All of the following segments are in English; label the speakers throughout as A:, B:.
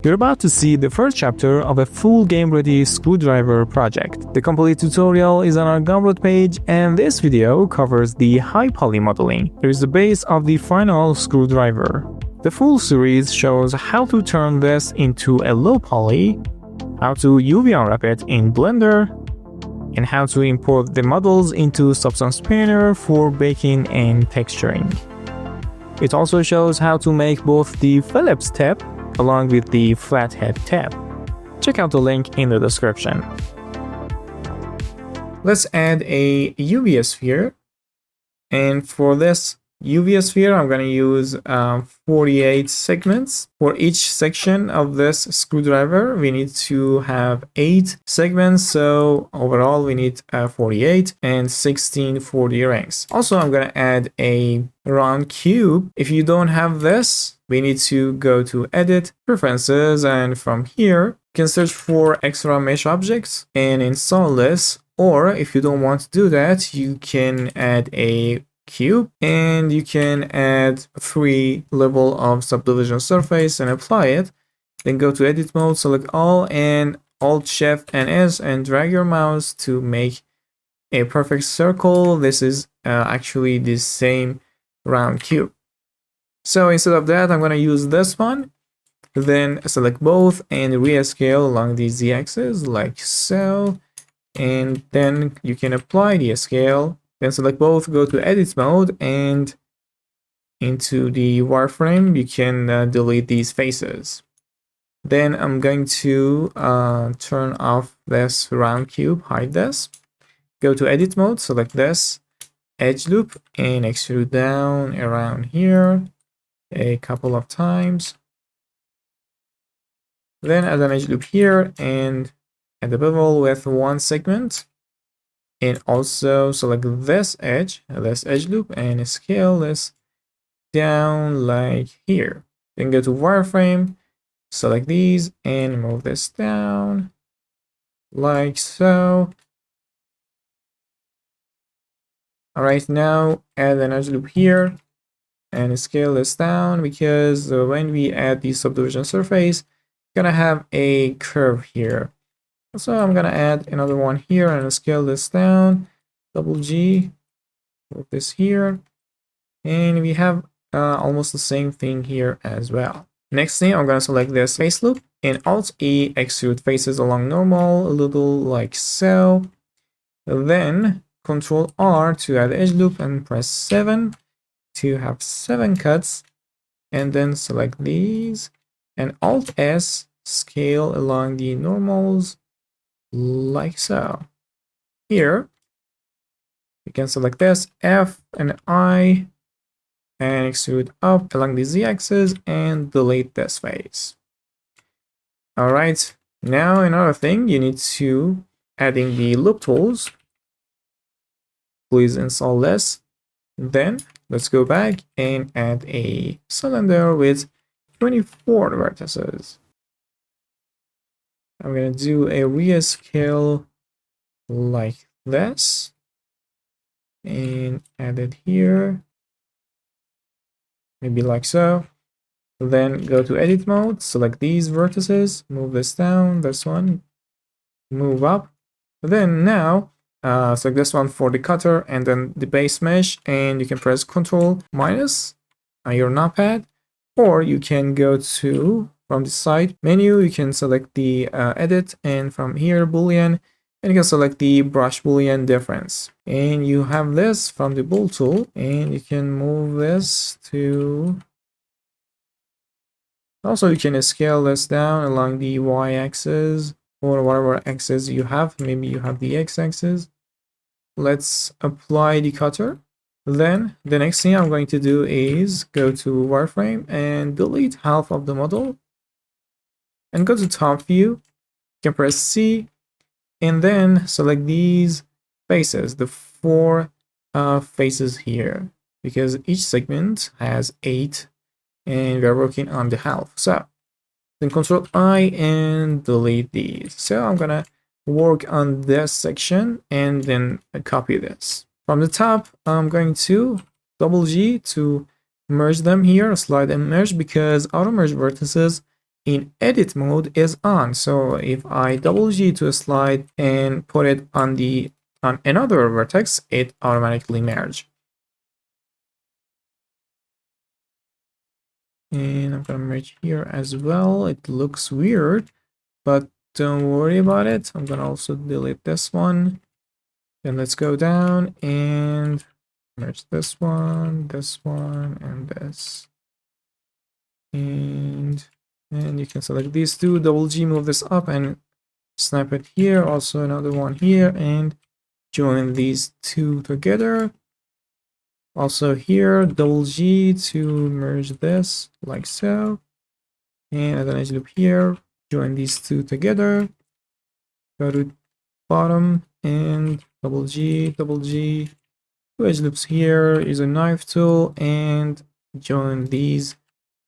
A: You're about to see the first chapter of a full game-ready screwdriver project. The complete tutorial is on our Gumroad page, and this video covers the high poly modeling. It is the base of the final screwdriver. The full series shows how to turn this into a low poly, how to UV unwrap it in Blender, and how to import the models into Substance Painter for baking and texturing. It also shows how to make both the Phillips Tip along with the Flathead Tip. Check out the link in the description. Let's add a UV sphere, and for this UV sphere I'm going to use 48 segments. For each section of this screwdriver we need to have 8 segments, so overall we need 48 and 16 for the rings. Also I'm going to add a round cube. If you don't have this, we need to go to Edit, Preferences, and from here you can search for extra mesh objects and install this. Or if you don't want to do that, you can add a cube and you can add 3 level of subdivision surface and apply it. Then go to Edit mode, select all, and Alt Shift and S and drag your mouse to make a perfect circle. This is actually the same round cube. So instead of that, I'm going to use this one. Then select both and rescale along the z-axis like so. And then you can apply the scale. Then select both, go to Edit mode, and into the wireframe you can delete these faces. Then I'm going to turn off this round cube, hide this. Go to Edit mode, select this, edge loop, and extrude down around here a couple of times. Then add an edge loop here and add a bevel with 1 segment. And also select this edge loop, and scale this down like here. Then go to wireframe, select these, and move this down like so. Alright, now add an edge loop here and scale this down, because when we add the subdivision surface, we're gonna have a curve here. So I'm gonna add another one here and scale this down, double G, move this here, and we have almost the same thing here as well. Next thing, I'm gonna select this face loop and Alt E, extrude faces along normal, a little like so. Then Control R to add edge loop and press 7 to have 7 cuts, and then select these and Alt S, scale along the normals like so. Here you can select this, F and I, and extrude up along the z-axis and delete this face. Alright, now another thing, you need to adding the loop tools. Please install this. Then let's go back and add a cylinder with 24 vertices. I'm going to do a rescale like this and add it here, maybe like so. Then go to Edit mode, select these vertices, move this down, this one, move up. Then now select this one for the cutter and then the base mesh, and you can press Ctrl minus on your numpad, or you can go to from the side menu, you can select the edit, and from here boolean, and you can select the brush boolean difference, and you have this from the bool tool, and you can move this to, also you can scale this down along the y-axis or whatever axis you have. Maybe you have the x-axis. Let's apply the cutter. Then the next thing I'm going to do is go to wireframe and delete half of the model and go to top view. You can press C and then select these faces, the 4 faces here, because each segment has 8 and we are working on the half. So then Control I and delete these. So I'm gonna work on this section and then copy this. From the top, I'm going to double G to merge them here, slide and merge, because auto merge vertices in edit mode is on. So if I double G to a slide and put it on another vertex, it automatically merge. And I'm gonna merge here as well. It looks weird, but don't worry about it. I'm gonna also delete this one. Then let's go down and merge this one, and this. And you can select these two, double G, move this up and snap it here. Also another one here, and join these two together. Also here, double G to merge this like so. And add an edge loop here, join these two together. Go to bottom and double G, two edge loops here, use a knife tool and join these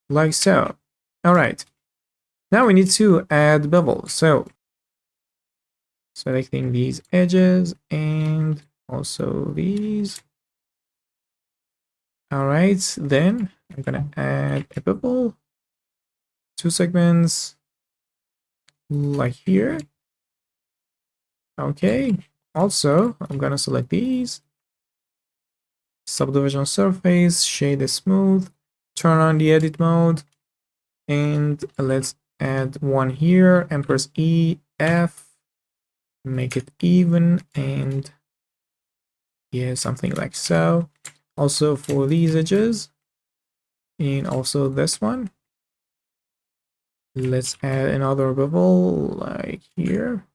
A: like so. All right, now we need to add bevel. So selecting these edges and also these. All right, then I'm gonna add a bevel, 2 segments like here. Okay, also I'm gonna select these, subdivision surface, shade is smooth, turn on the edit mode, and let's add one here and press E, F, make it even, and yeah, something like so. Also for these edges, and also this one, let's add another bevel like here,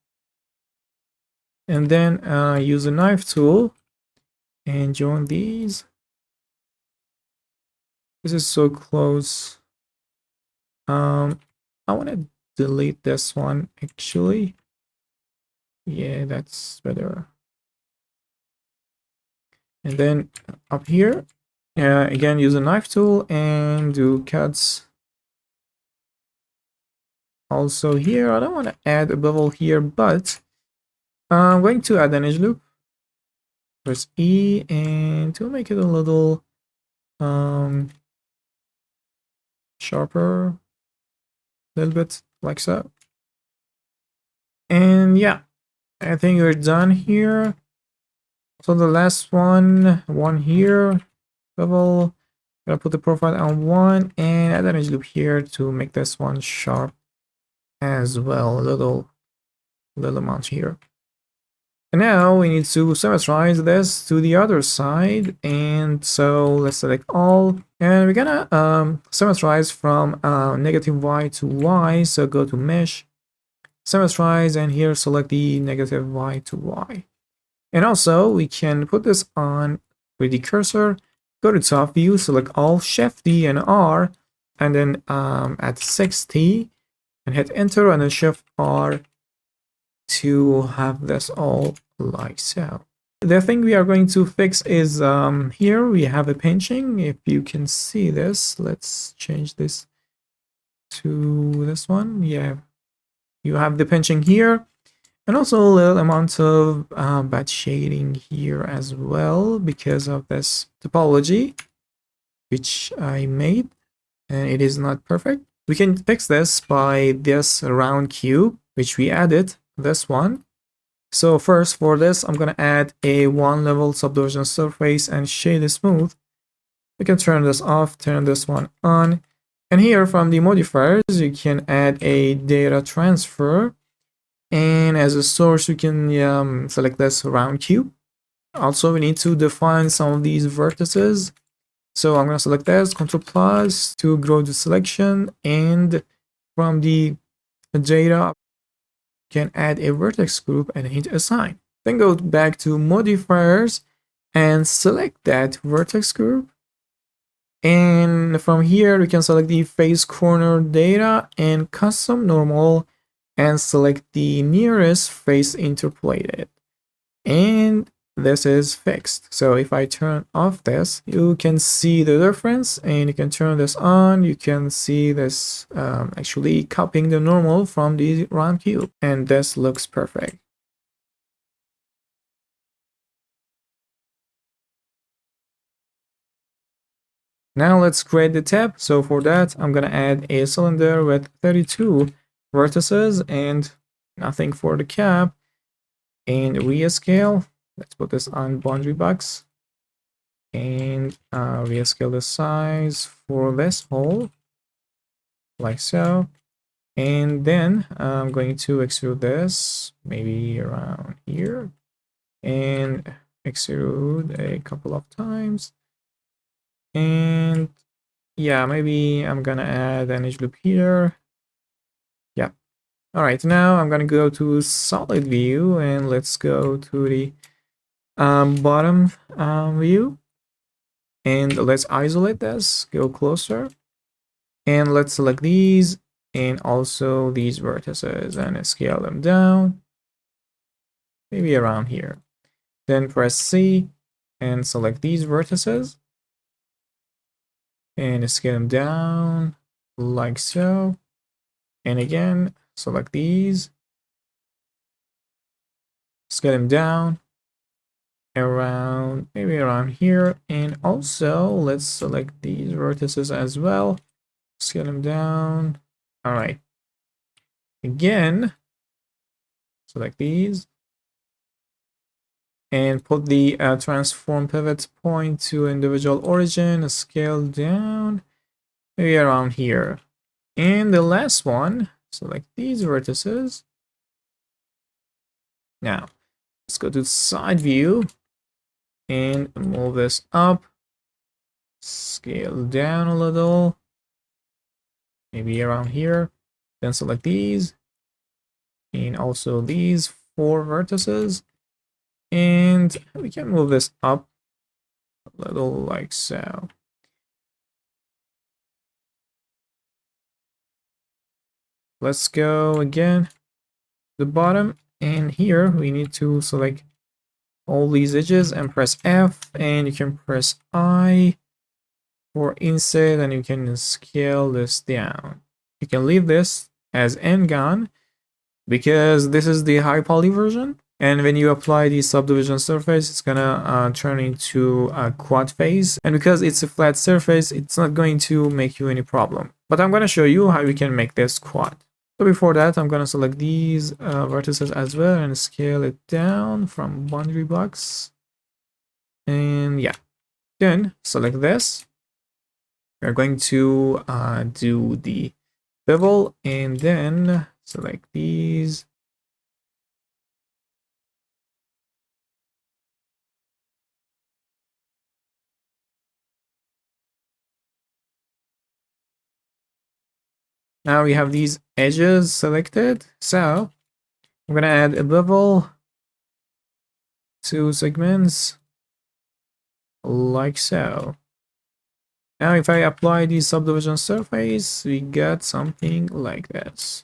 A: and then use a knife tool and join these. This is so close. I want to delete this one actually. Yeah, that's better. And then up here, again, use a knife tool and do cuts. Also here, I don't want to add a bevel here, but I'm going to add an edge loop. Press E and to make it a little sharper, a little bit like so. And yeah, I think we're done here. So the last one here, bevel. Gonna put the profile on 1 and add an edge loop here to make this one sharp as well, a little amount here. And now we need to symmetrize this to the other side, and so let's select all, and we're gonna symmetrize from negative y to y. So go to mesh, symmetrize, and here select the negative y to y. And also we can put this on with the cursor, go to top view, select all, shift D and R, and then at 60 and hit enter, and then shift R to have this all like so. The thing we are going to fix is here we have a pinching. If you can see this, let's change this to this one. Yeah, you have the pinching here, and also a little amount of bad shading here as well because of this topology which I made, and it is not perfect. We can fix this by this round cube which we added, this one. So first for this, I'm gonna add a 1 level subdivision surface and shade it smooth. We can turn this off, turn this one on, and here from the modifiers you can add a data transfer, and as a source you can select this round cube. Also we need to define some of these vertices, so I'm gonna select this, Ctrl plus to grow the selection, and from the data can add a vertex group and hit assign. Then go back to modifiers and select that vertex group. And from here, we can select the face corner data and custom normal and select the nearest face interpolated. And this is fixed. So if I turn off this, you can see the difference, and you can turn this on. You can see this actually copying the normal from the round cube, and this looks perfect. Now let's create the tip. So for that, I'm gonna add a cylinder with 32 vertices and nothing for the cap. And rescale. Let's put this on boundary box. And rescale the size for this hole, like so. And then I'm going to extrude this maybe around here and extrude a couple of times. And yeah, maybe I'm gonna add an edge loop here. Yeah. All right, now I'm gonna go to solid view and let's go to the bottom view. And let's isolate this, go closer. And let's select these and also these vertices and scale them down, maybe around here. Then press C and select these vertices and scale them down like so. And again, select these, scale them down around, maybe around here. And also let's select these vertices as well, scale them down. All right. Again, select these and put the transform pivot point to individual origin, scale down, maybe around here. And the last one, select these vertices. Now, let's go to side view and move this up, scale down a little, maybe around here. Then select these and also these 4 vertices. And we can move this up a little like so. Let's go again, the bottom, and here we need to select all these edges and press F, and you can press I for inset and you can scale this down. You can leave this as N-gon because this is the high poly version. And when you apply the subdivision surface, it's gonna turn into a quad face. And because it's a flat surface, it's not going to make you any problem. But I'm gonna show you how we can make this quad. So before that, I'm gonna select these vertices as well and scale it down from boundary box. And yeah, then select this. We're going to do the bevel and then select these. Now we have these edges selected. So I'm gonna add a bevel, 2 segments, like so. Now if I apply the subdivision surface, we get something like this.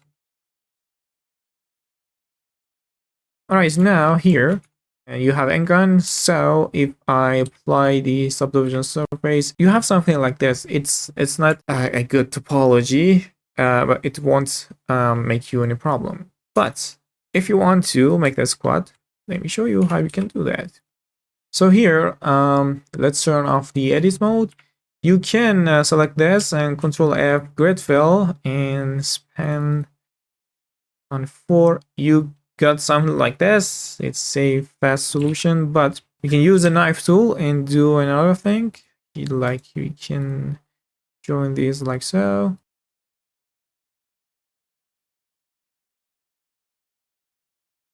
A: Alright, now here you have N-gon. So if I apply the subdivision surface, you have something like this. It's not a good topology, but it won't make you any problem. But if you want to make this quad, let me show you how you can do that. So here, let's turn off the edit mode. You can select this and Control F grid fill and span on 4. You got something like this. It's a fast solution, but you can use the knife tool and do another thing. Like you can join these like so.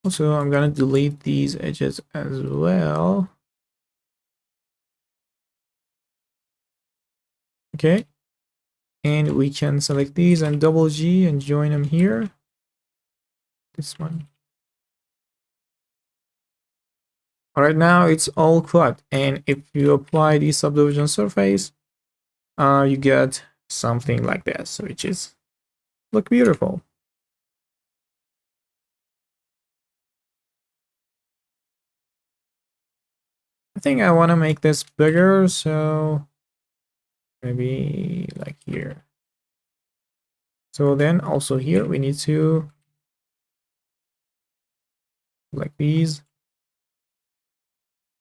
A: Also, I'm gonna delete these edges as well. Okay. And we can select these and double G and join them here. This one. All right, now it's all cut. And if you apply the subdivision surface, you get something like this, which is look beautiful. I think I want to make this bigger, so maybe like here. So then also here we need to like these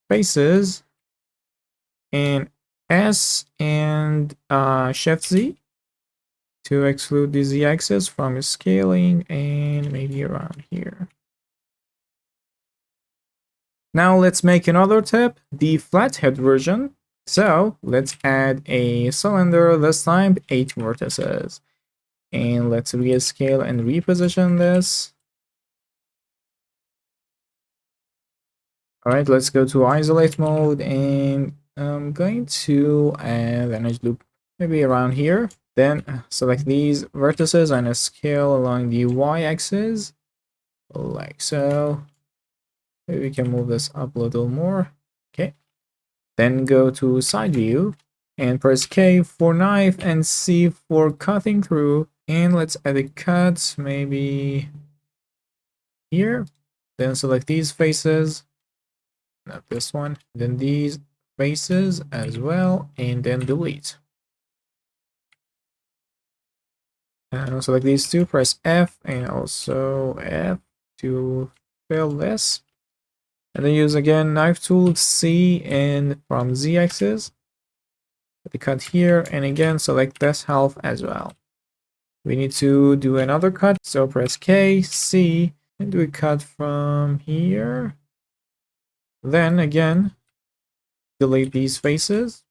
A: faces and S and Shift Z to exclude the Z axis from scaling and maybe around here. Now let's make another tip, the flathead version. So let's add a cylinder, this time 8 vertices. And let's rescale and reposition this. Alright, let's go to isolate mode, and I'm going to add an edge loop maybe around here. Then select these vertices and scale along the y-axis, like so. Maybe we can move this up a little more. Okay. Then go to side view and press K for knife and C for cutting through. And let's edit cuts maybe here. Then select these faces, not this one. Then these faces as well, and then delete. And select these two, press F and also F to fill this. And then use again knife tool C and from Z axis. The cut here, and again select this half as well. We need to do another cut, so press K, C, and do a cut from here. Then again, delete these faces.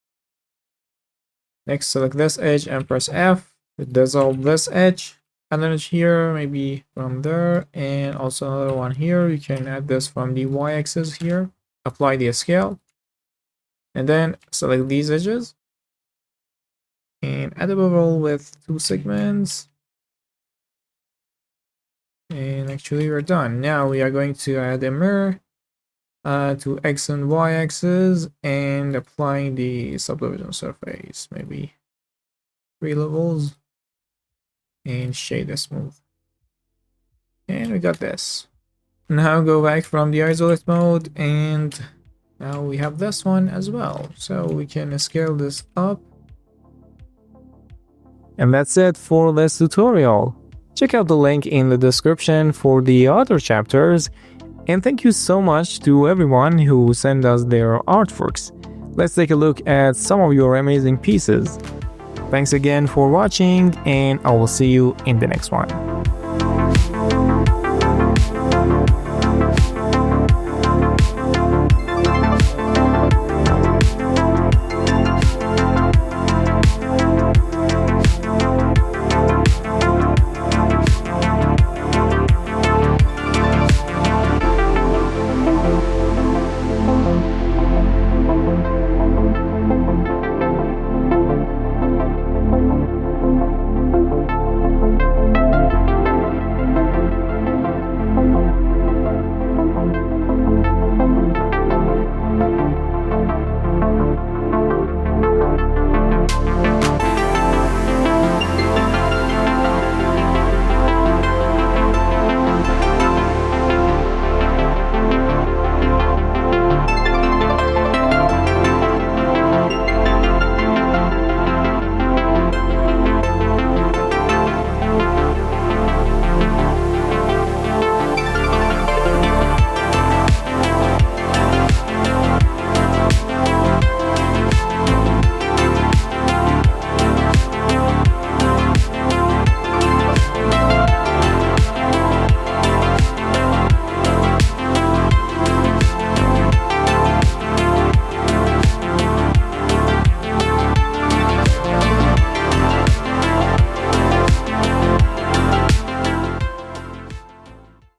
A: Next, select this edge and press F to dissolve this edge. And then here, maybe from there, and also another one here. You can add this from the y-axis here. Apply the scale, and then select these edges, and add a bevel with 2 segments. And actually, we're done. Now we are going to add a mirror to X and Y axis and applying the subdivision surface, maybe 3 levels. And shade the smooth. And we got this. Now go back from the isolate mode, and now we have this one as well. So we can scale this up. And that's it for this tutorial. Check out the link in the description for the other chapters. And thank you so much to everyone who sent us their artworks. Let's take a look at some of your amazing pieces. Thanks again for watching, and I will see you in the next one.